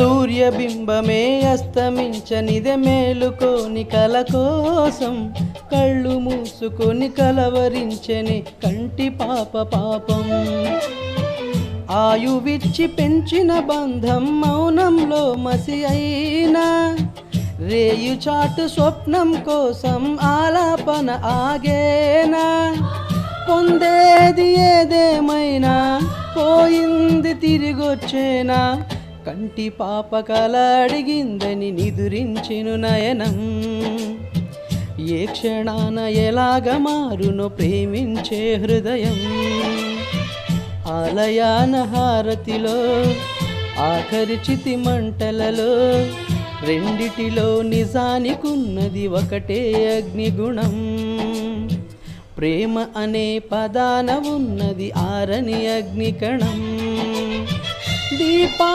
సూర్యబింబమే అస్తమించనిదే మేలుకోని కల కోసం కళ్ళు మూసుకొని కలవరించని కంటి పాప పాపం. ఆయువిచ్చి పెంచిన బంధం మౌనంలో మసి అయినా రేయు చాటు స్వప్నం కోసం ఆలాపన ఆగేనా. పొందేది ఏదేమైనా పోయింది తిరిగొచ్చేనా. కంటి పాప కల అడిగిందని నిదురించెను నయనం. ఏ క్షణాన ఎలాగ మారును ప్రేమించే హృదయం. ఆలయాన హారతిలో ఆఖరి చితి మంటలలో రెండిటిలో నిజానికున్నది ఒకటే అగ్నిగుణం. ప్రేమ అనే పదాన ఉన్నది ఆరని అగ్నికణం. దీపా